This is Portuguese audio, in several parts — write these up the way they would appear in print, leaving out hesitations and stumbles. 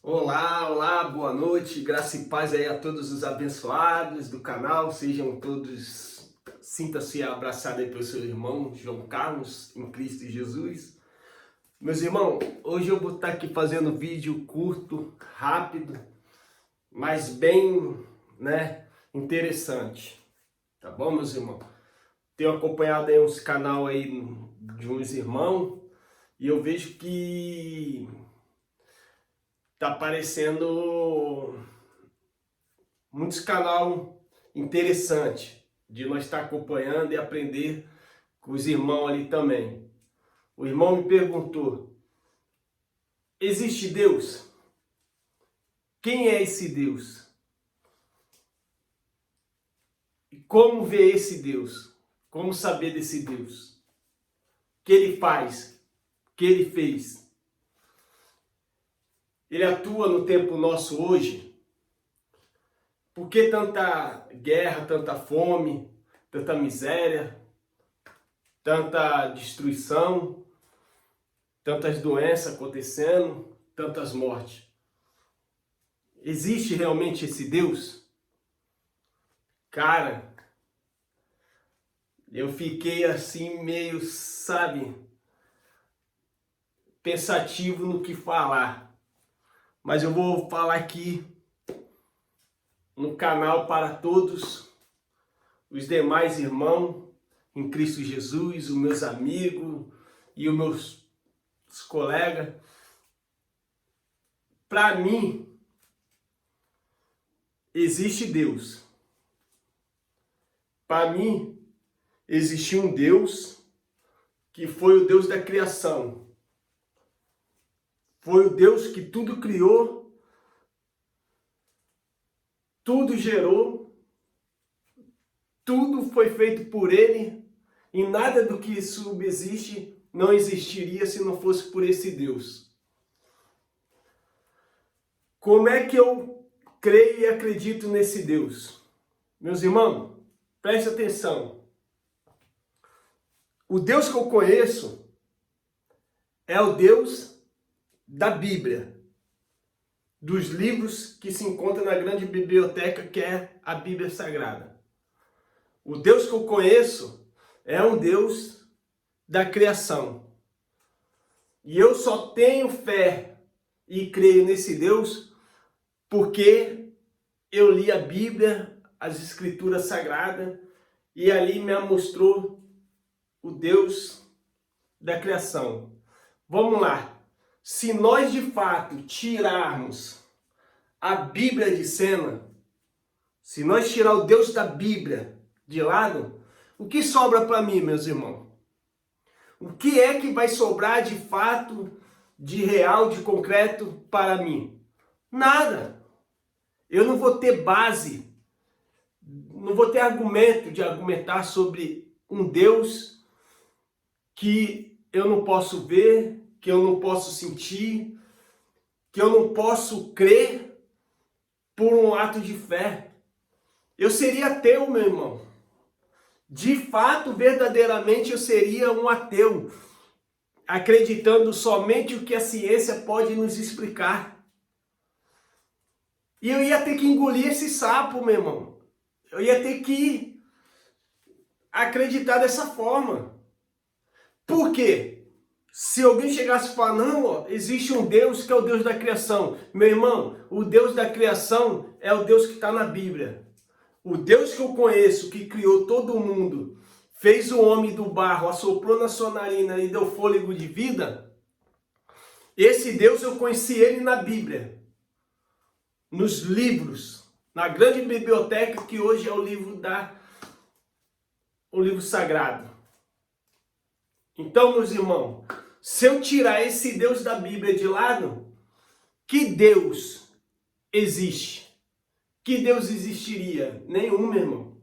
Olá, olá, boa noite, graça e paz aí a todos os abençoados do canal, sejam todos, sinta-se abraçado aí pelo seu irmão João Carlos, em Cristo Jesus. Meus irmãos, hoje eu vou estar aqui fazendo um vídeo curto, rápido, mas bem, interessante, tá bom, meus irmãos? Tenho acompanhado aí uns canal aí de uns irmãos e eu vejo que tá aparecendo muitos canal interessante de nós estar acompanhando e aprender com os irmãos ali também. O irmão me perguntou: existe Deus? Quem é esse Deus? E como ver esse Deus? Como saber desse Deus? O que ele faz? O que ele fez? Ele atua no tempo nosso hoje? Por que tanta guerra, tanta fome, tanta miséria, tanta destruição, tantas doenças acontecendo, tantas mortes? Existe realmente esse Deus? Cara, eu fiquei assim meio, pensativo no que falar. Mas eu vou falar aqui no canal para todos os demais irmãos em Cristo Jesus, os meus amigos e os meus colegas. Para mim, existe Deus. Para mim, existe um Deus que foi o Deus da criação. Foi o Deus que tudo criou, tudo gerou, tudo foi feito por Ele, e nada do que subsiste não existiria se não fosse por esse Deus. Como é que eu creio e acredito nesse Deus? Meus irmãos, preste atenção. O Deus que eu conheço é o Deus da Bíblia, dos livros que se encontram na grande biblioteca que é a Bíblia Sagrada. O Deus que eu conheço é um Deus da criação. E eu só tenho fé e creio nesse Deus porque eu li a Bíblia, as Escrituras Sagradas, e ali me mostrou o Deus da criação. Vamos lá. Se nós de fato tirarmos a Bíblia de cena, se nós tirar o Deus da Bíblia de lado, o que sobra para mim, meus irmãos? O que é que vai sobrar de fato, de real, de concreto para mim? Nada. Eu não vou ter base, não vou ter argumento de argumentar sobre um Deus que eu não posso ver, que eu não posso sentir, que eu não posso crer por um ato de fé. Eu seria ateu, meu irmão. De fato, verdadeiramente, eu seria um ateu, acreditando somente o que a ciência pode nos explicar. E eu ia ter que engolir esse sapo, meu irmão. Eu ia ter que acreditar dessa forma. Por quê? Se alguém chegasse e falar, não, existe um Deus que é o Deus da criação. Meu irmão, o Deus da criação é o Deus que está na Bíblia. O Deus que eu conheço, que criou todo o mundo, fez o homem do barro, assoprou na sua narina e deu fôlego de vida. Esse Deus eu conheci ele na Bíblia, nos livros, na grande biblioteca que hoje é o livro sagrado. Então, meus irmãos, se eu tirar esse Deus da Bíblia de lado, que Deus existe? Que Deus existiria? Nenhum, meu irmão.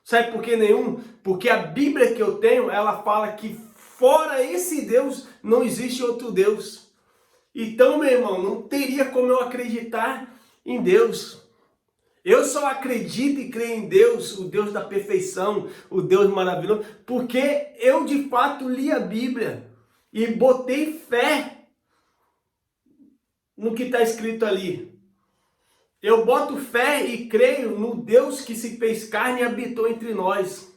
Sabe por que nenhum? Porque a Bíblia que eu tenho, ela fala que fora esse Deus, não existe outro Deus. Então, meu irmão, não teria como eu acreditar em Deus. Eu só acredito e creio em Deus, o Deus da perfeição, o Deus maravilhoso, porque eu de fato li a Bíblia e botei fé no que está escrito ali. Eu boto fé e creio no Deus que se fez carne e habitou entre nós.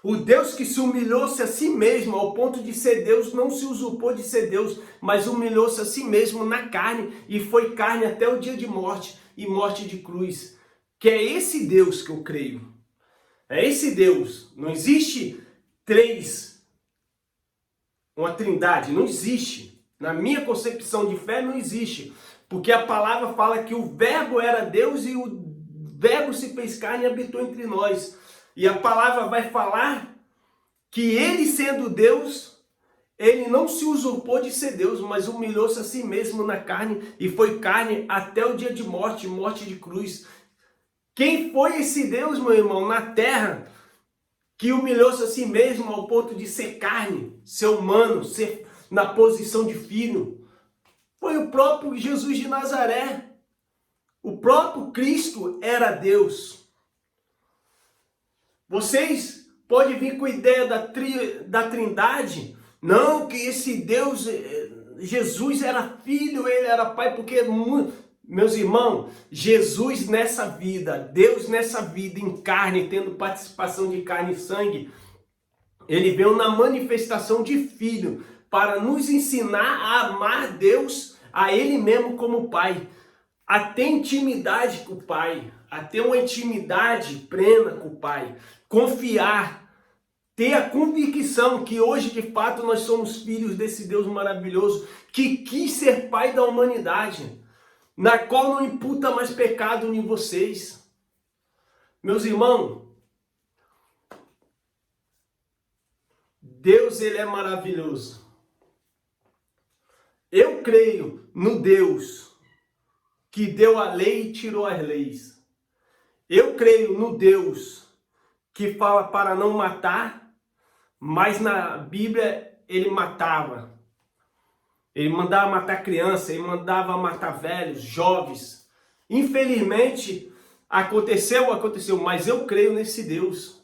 O Deus que se humilhou-se a si mesmo, ao ponto de ser Deus, não se usurpou de ser Deus, mas humilhou-se a si mesmo na carne, e foi carne até o dia de morte, e morte de cruz. Que é esse Deus que eu creio. É esse Deus. Não existe uma trindade, não existe. Na minha concepção de fé, não existe. Porque a palavra fala que o verbo era Deus e o verbo se fez carne e habitou entre nós. E a palavra vai falar que ele, sendo Deus, ele não se usurpou de ser Deus, mas humilhou-se a si mesmo na carne e foi carne até o dia de morte, morte de cruz. Quem foi esse Deus, meu irmão, na terra, que humilhou-se a si mesmo ao ponto de ser carne, ser humano, ser na posição de filho? Foi o próprio Jesus de Nazaré. O próprio Cristo era Deus. Vocês podem vir com a ideia da trindade. Não, que esse Deus, Jesus era filho, ele era pai, porque, meus irmãos, Jesus nessa vida, Deus nessa vida em carne, tendo participação de carne e sangue, ele veio na manifestação de filho, para nos ensinar a amar Deus, a ele mesmo como pai, a ter intimidade com o pai, a ter uma intimidade plena com o pai, confiar, ter a convicção que hoje de fato nós somos filhos desse Deus maravilhoso que quis ser pai da humanidade, na qual não imputa mais pecado em vocês. Meus irmãos, Deus, ele é maravilhoso. Eu creio no Deus que deu a lei e tirou as leis. Eu creio no Deus que fala para não matar, mas na Bíblia ele matava. Ele mandava matar criança, ele mandava matar velhos, jovens. Infelizmente, aconteceu, mas eu creio nesse Deus.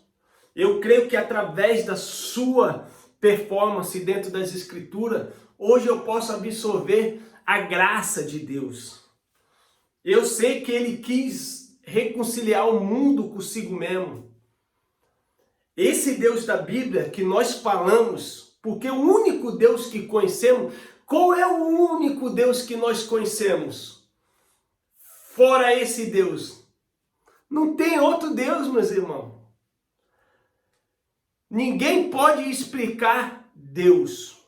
Eu creio que através da sua performance dentro das Escrituras, hoje eu posso absorver a graça de Deus. Eu sei que ele quis reconciliar o mundo consigo mesmo. Esse Deus da Bíblia que nós falamos, porque o único Deus que conhecemos, qual é o único Deus que nós conhecemos? Fora esse Deus. Não tem outro Deus, meus irmãos. Ninguém pode explicar Deus.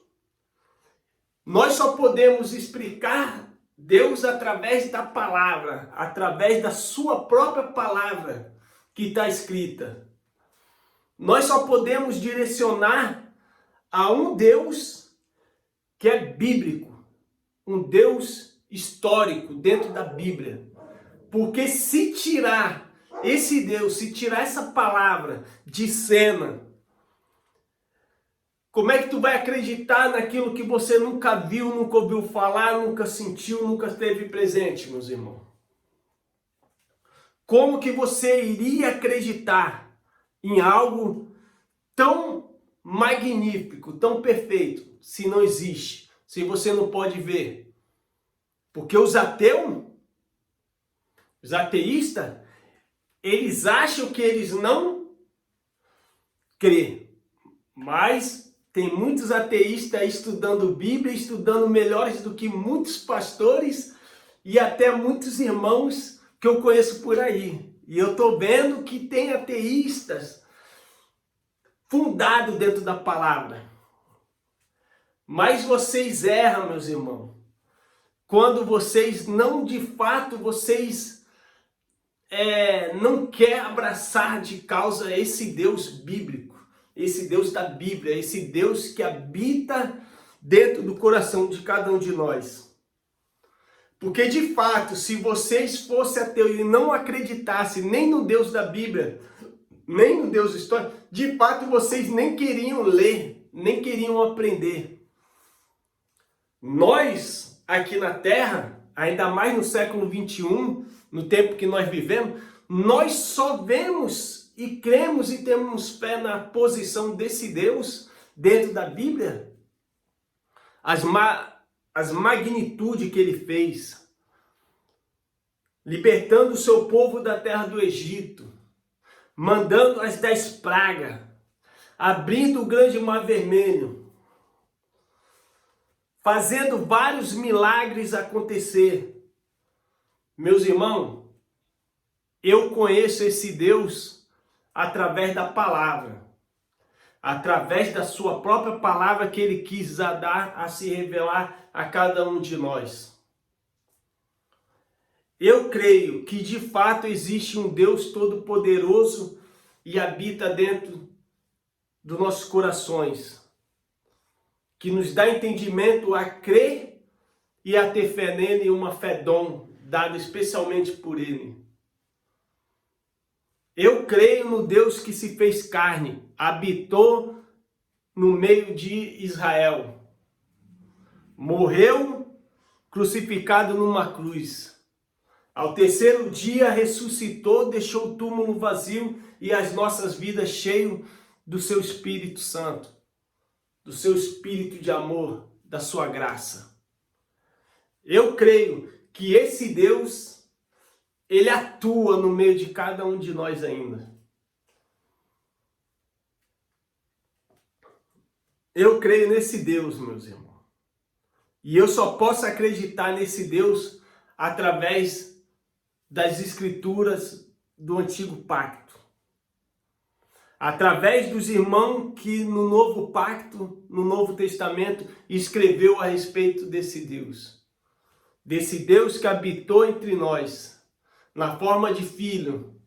Nós só podemos explicar Deus através da palavra, através da sua própria palavra que está escrita. Nós só podemos direcionar a um Deus que é bíblico, um Deus histórico dentro da Bíblia. Porque se tirar esse Deus, se tirar essa palavra de cena, como é que tu vai acreditar naquilo que você nunca viu, nunca ouviu falar, nunca sentiu, nunca esteve presente, meus irmãos? Como que você iria acreditar em algo tão magnífico, tão perfeito, se não existe, se você não pode ver? Porque os ateístas, eles acham que eles não crêem, mas tem muitos ateístas estudando Bíblia, estudando melhores do que muitos pastores e até muitos irmãos que eu conheço por aí. E eu estou vendo que tem ateístas fundados dentro da palavra. Mas vocês erram, meus irmãos, quando vocês não, de fato, vocês não querem abraçar de causa esse Deus bíblico. Esse Deus da Bíblia, esse Deus que habita dentro do coração de cada um de nós. Porque de fato, se vocês fossem ateus e não acreditassem nem no Deus da Bíblia, nem no Deus histórico, de fato vocês nem queriam ler, nem queriam aprender. Nós, aqui na Terra, ainda mais no século 21, no tempo que nós vivemos, nós só vemos e cremos e temos fé na posição desse Deus dentro da Bíblia. as magnitudes que ele fez, libertando o seu povo da terra do Egito, mandando as 10 pragas, abrindo o grande mar vermelho, fazendo vários milagres acontecer. Meus irmãos, eu conheço esse Deus através da palavra, através da sua própria palavra que ele quis dar a se revelar a cada um de nós. Eu creio que de fato existe um Deus todo-poderoso e habita dentro dos nossos corações, que nos dá entendimento a crer e a ter fé nele, uma fé dom, dada especialmente por ele. Eu creio no Deus que se fez carne, habitou no meio de Israel, morreu crucificado numa cruz. Ao terceiro dia ressuscitou, deixou o túmulo vazio e as nossas vidas cheias do seu Espírito Santo, do seu Espírito de amor, da sua graça. Eu creio que esse Deus, ele atua no meio de cada um de nós ainda. Eu creio nesse Deus, meus irmãos. E eu só posso acreditar nesse Deus através das Escrituras do Antigo Pacto. Através dos irmãos que no Novo Pacto, no Novo Testamento, escreveu a respeito desse Deus. Desse Deus que habitou entre nós, na forma de filho,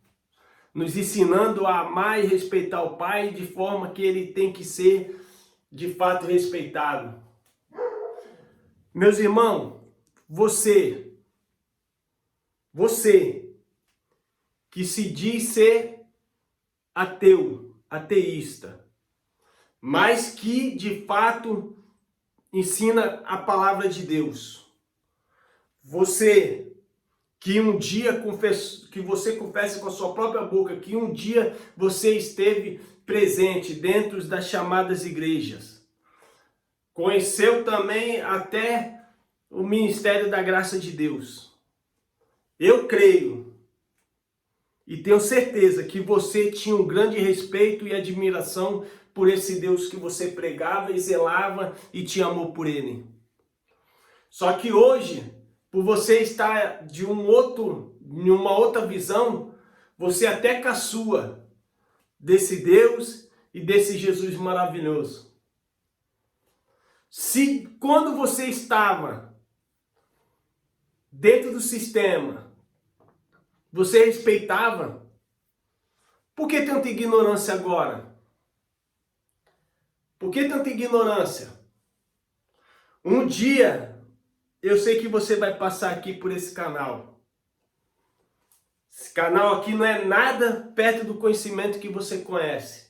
nos ensinando a amar e respeitar o Pai de forma que ele tem que ser, de fato, respeitado. Meus irmãos, você que se diz ser ateu, ateísta, mas que de fato ensina a palavra de Deus. Você que um dia que você confessa com a sua própria boca que um dia você esteve presente dentro das chamadas igrejas. Conheceu também até o ministério da graça de Deus. Eu creio e tenho certeza que você tinha um grande respeito e admiração por esse Deus que você pregava e zelava e tinha amor por ele. Só que hoje, por você estar de uma outra visão, você até caçoa desse Deus e desse Jesus maravilhoso. Se quando você estava dentro do sistema, você respeitava, por que tanta ignorância agora? Por que tanta ignorância? Um dia, eu sei que você vai passar aqui por esse canal. Esse canal aqui não é nada perto do conhecimento que você conhece.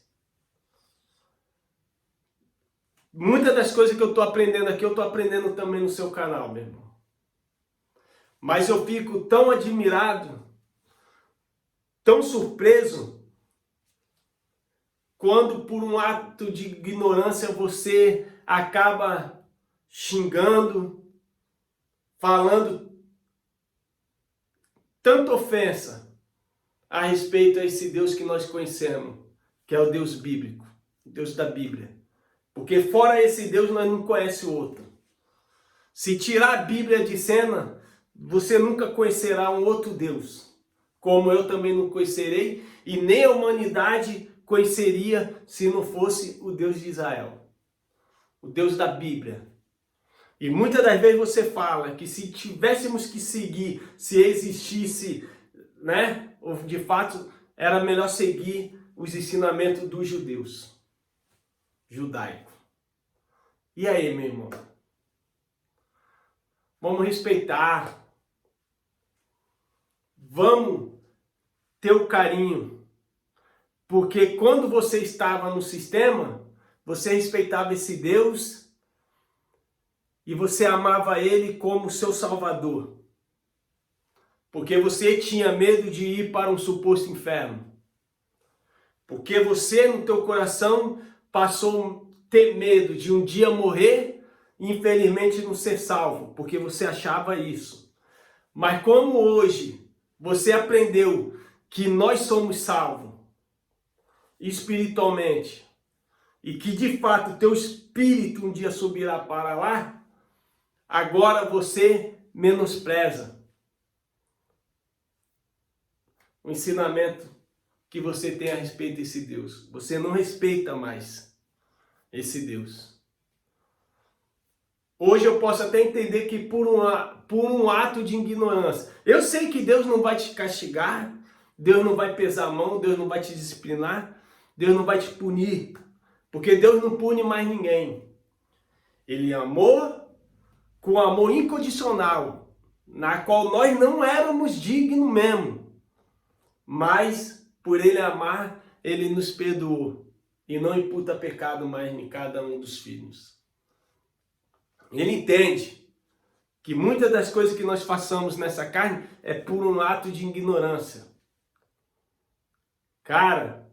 Muitas das coisas que eu estou aprendendo aqui, eu estou aprendendo também no seu canal, meu irmão. Mas eu fico tão admirado, tão surpreso, quando por um ato de ignorância você acaba xingando, falando tanta ofensa a respeito a esse Deus que nós conhecemos, que é o Deus bíblico, o Deus da Bíblia. Porque fora esse Deus nós não conhecemos outro. Se tirar a Bíblia de cena, você nunca conhecerá um outro Deus, como eu também não conhecerei, e nem a humanidade conheceria se não fosse o Deus de Israel, o Deus da Bíblia. E muitas das vezes você fala que se tivéssemos que seguir, se existisse, né, de fato, era melhor seguir os ensinamentos dos judeus, judaico. E aí, meu irmão? Vamos respeitar. Vamos ter o carinho. Porque quando você estava no sistema, você respeitava esse Deus e você amava ele como seu Salvador. Porque você tinha medo de ir para um suposto inferno. Porque você, no teu coração, passou a ter medo de um dia morrer infelizmente, não ser salvo, porque você achava isso. Mas como hoje você aprendeu que nós somos salvos espiritualmente e que de fato teu espírito um dia subirá para lá, agora você menospreza o ensinamento que você tem a respeito desse Deus. Você não respeita mais esse Deus. Hoje eu posso até entender que por um ato de ignorância. Eu sei que Deus não vai te castigar, Deus não vai pesar a mão, Deus não vai te disciplinar, Deus não vai te punir. Porque Deus não pune mais ninguém. Ele amou com amor incondicional, na qual nós não éramos dignos mesmo. Mas, por Ele amar, Ele nos perdoou. E não imputa pecado mais em cada um dos filhos. Ele entende que muitas das coisas que nós façamos nessa carne é por um ato de ignorância. Cara,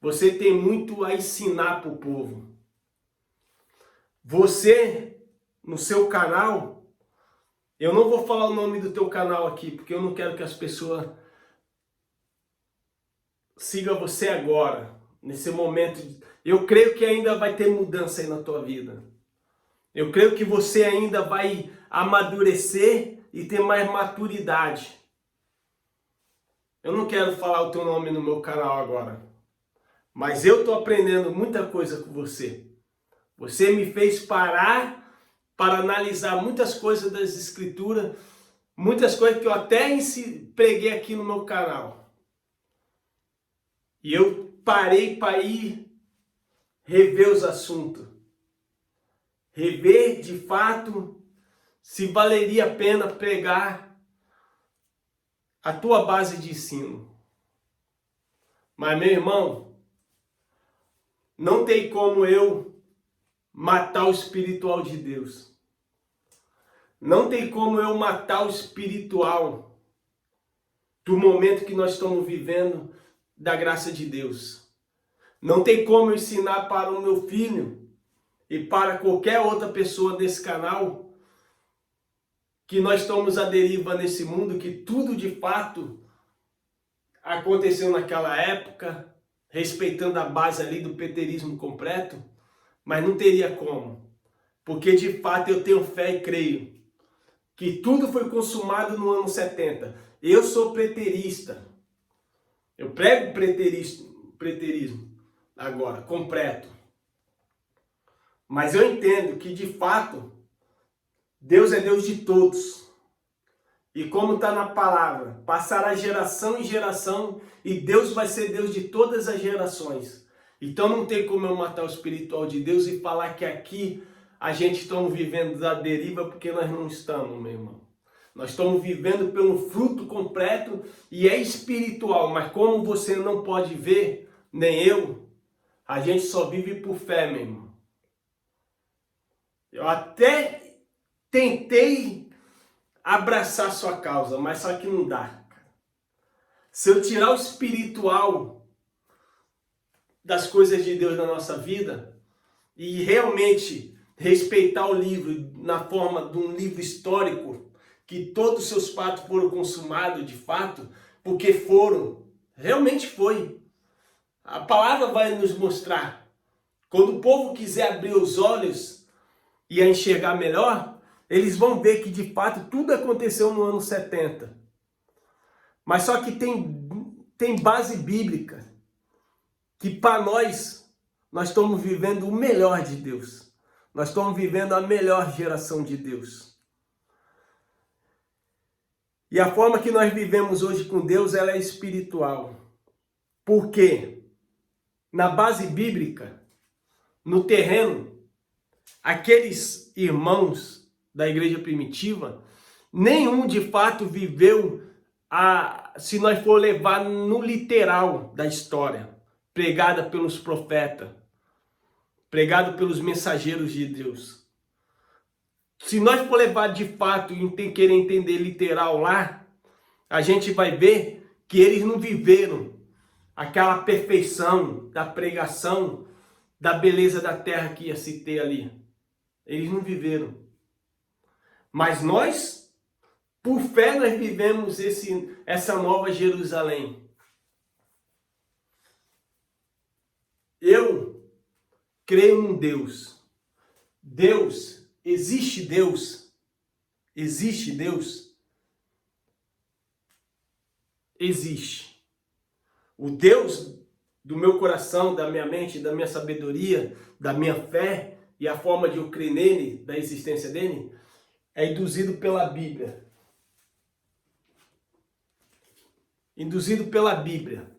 você tem muito a ensinar para o povo. Você, no seu canal, eu não vou falar o nome do teu canal aqui, porque eu não quero que as pessoas sigam você agora, nesse momento. Eu creio que ainda vai ter mudança aí na tua vida. Eu creio que você ainda vai amadurecer e ter mais maturidade. Eu não quero falar o teu nome no meu canal agora. Mas eu estou aprendendo muita coisa com você. Você me fez parar para analisar muitas coisas das Escrituras. Muitas coisas que eu até preguei aqui no meu canal. E eu parei para ir rever os assuntos. Rever, de fato, se valeria a pena pregar a tua base de ensino. Mas, meu irmão, não tem como eu matar o espiritual de Deus. Não tem como eu matar o espiritual do momento que nós estamos vivendo da graça de Deus. Não tem como eu ensinar para o meu filho e para qualquer outra pessoa desse canal que nós estamos à deriva nesse mundo, que tudo de fato aconteceu naquela época, respeitando a base ali do preterismo completo, mas não teria como, porque de fato eu tenho fé e creio que tudo foi consumado no ano 70. Eu sou preterista, eu prego preterismo agora, completo. Mas eu entendo que, de fato, Deus é Deus de todos. E como está na palavra, passará geração em geração e Deus vai ser Deus de todas as gerações. Então não tem como eu matar o espiritual de Deus e falar que aqui a gente estamos vivendo da deriva, porque nós não estamos, meu irmão. Nós estamos vivendo pelo fruto completo e é espiritual, mas como você não pode ver, nem eu, a gente só vive por fé, meu irmão. Eu até tentei abraçar sua causa, mas só que não dá. Se eu tirar o espiritual das coisas de Deus na nossa vida e realmente respeitar o livro na forma de um livro histórico, que todos os seus fatos foram consumados de fato, porque foram, realmente foi. A palavra vai nos mostrar. Quando o povo quiser abrir os olhos e a enxergar melhor, eles vão ver que de fato tudo aconteceu no ano 70. Mas só que tem base bíblica, que para nós estamos vivendo o melhor de Deus. Nós estamos vivendo a melhor geração de Deus. E a forma que nós vivemos hoje com Deus, ela é espiritual. Por quê? Na base bíblica, no terreno, aqueles irmãos da igreja primitiva, nenhum de fato viveu, se nós for levar no literal da história, pregada pelos profetas, pregado pelos mensageiros de Deus. Se nós for levar de fato e querer entender literal lá, a gente vai ver que eles não viveram aquela perfeição da pregação, da beleza da terra que ia se ter ali. Eles não viveram. Mas nós, por fé, nós vivemos essa nova Jerusalém. Eu creio num Deus. Deus, existe Deus. Existe Deus. Existe. O Deus do meu coração, da minha mente, da minha sabedoria, da minha fé e a forma de eu crer nele, da existência dele, é induzido pela Bíblia. Induzido pela Bíblia.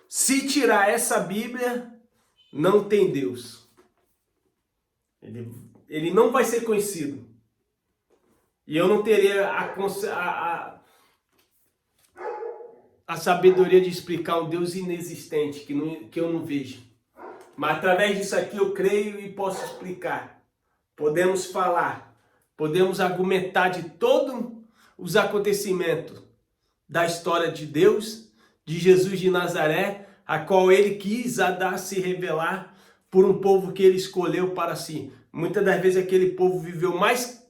Se tirar essa Bíblia, não tem Deus. Ele não vai ser conhecido. E eu não teria a sabedoria de explicar um Deus inexistente, que eu não vejo. Mas através disso aqui eu creio e posso explicar. Podemos falar, podemos argumentar de todos os acontecimentos da história de Deus, de Jesus de Nazaré, a qual ele quis se revelar por um povo que ele escolheu para si. Muitas das vezes aquele povo viveu mais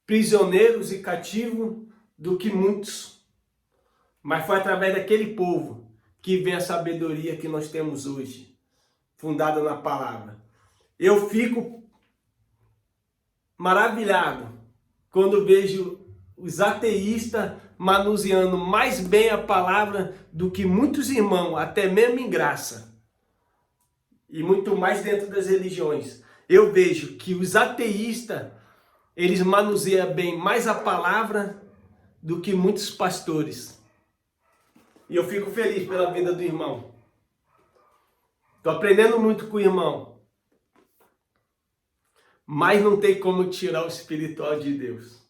prisioneiros e cativos do que muitos. Mas foi através daquele povo que vem a sabedoria que nós temos hoje, fundada na palavra. Eu fico maravilhado quando vejo os ateístas manuseando mais bem a palavra do que muitos irmãos, até mesmo em graça. E muito mais dentro das religiões. Eu vejo que os ateístas, eles manuseiam bem mais a palavra do que muitos pastores. E eu fico feliz pela vida do irmão. Estou aprendendo muito com o irmão. Mas não tem como tirar o espiritual de Deus.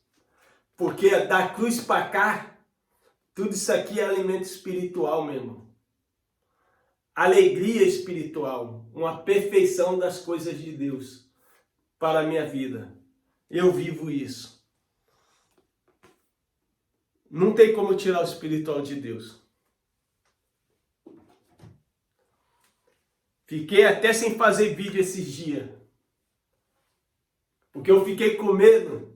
Porque da cruz para cá, tudo isso aqui é alimento espiritual mesmo. Alegria espiritual. Uma perfeição das coisas de Deus para a minha vida. Eu vivo isso. Não tem como tirar o espiritual de Deus. Fiquei até sem fazer vídeo esses dias. Porque eu fiquei com medo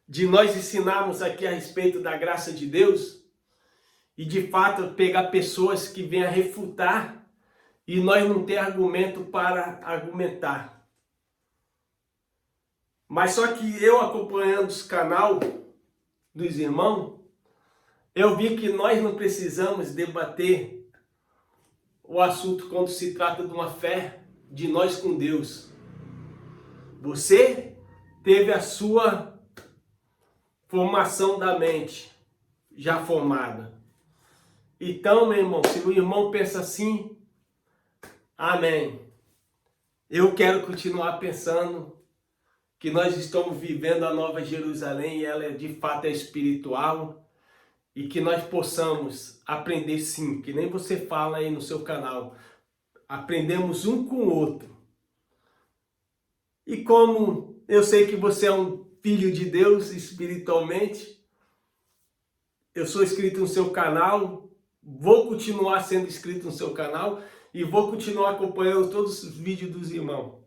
de nós ensinarmos aqui a respeito da graça de Deus e de fato pegar pessoas que venham a refutar e nós não ter argumento para argumentar. Mas só que eu acompanhando os canal dos irmãos, eu vi que nós não precisamos debater o assunto quando se trata de uma fé de nós com Deus. Você teve a sua formação da mente já formada. Então, meu irmão, se o irmão pensa assim, amém. Eu quero continuar pensando que nós estamos vivendo a nova Jerusalém e ela de fato é espiritual. E que nós possamos aprender sim, que nem você fala aí no seu canal. Aprendemos um com o outro. E como eu sei que você é um filho de Deus espiritualmente, eu sou inscrito no seu canal, vou continuar sendo inscrito no seu canal e vou continuar acompanhando todos os vídeos dos irmãos.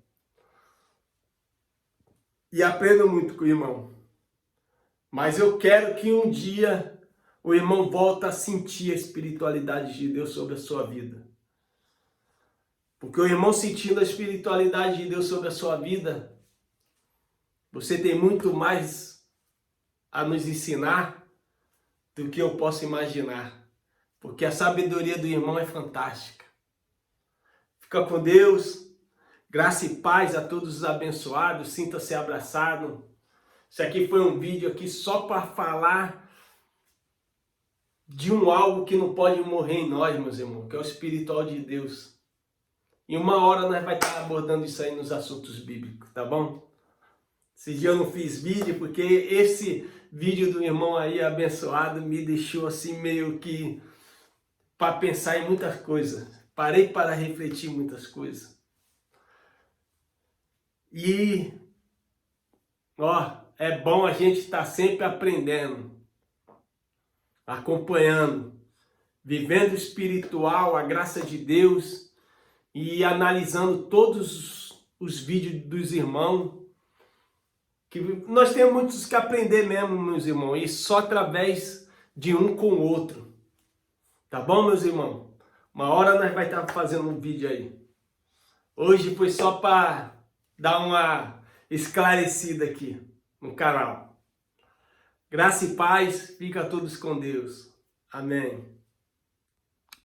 E aprendo muito com o irmão. Mas eu quero que um dia o irmão volta a sentir a espiritualidade de Deus sobre a sua vida. Porque o irmão sentindo a espiritualidade de Deus sobre a sua vida, você tem muito mais a nos ensinar do que eu posso imaginar. Porque a sabedoria do irmão é fantástica. Fica com Deus. Graça e paz a todos os abençoados. Sinta-se abraçado. Isso aqui foi um vídeo aqui só para falar de algo que não pode morrer em nós, meus irmãos, que é o espiritual de Deus. E uma hora nós vamos estar abordando isso aí nos assuntos bíblicos, tá bom? Esse dia eu não fiz vídeo porque esse vídeo do irmão aí abençoado me deixou assim meio que para pensar em muitas coisas. Parei para refletir muitas coisas. E, é bom a gente estar sempre aprendendo, acompanhando, vivendo o espiritual, a graça de Deus e analisando todos os vídeos dos irmãos Que nós temos muitos que aprender mesmo, meus irmãos, e só através de um com o outro. Tá bom, meus irmãos? Uma hora nós vai estar fazendo um vídeo aí. Hoje foi só para dar uma esclarecida aqui no canal. Graça e paz, fica todos com Deus. Amém.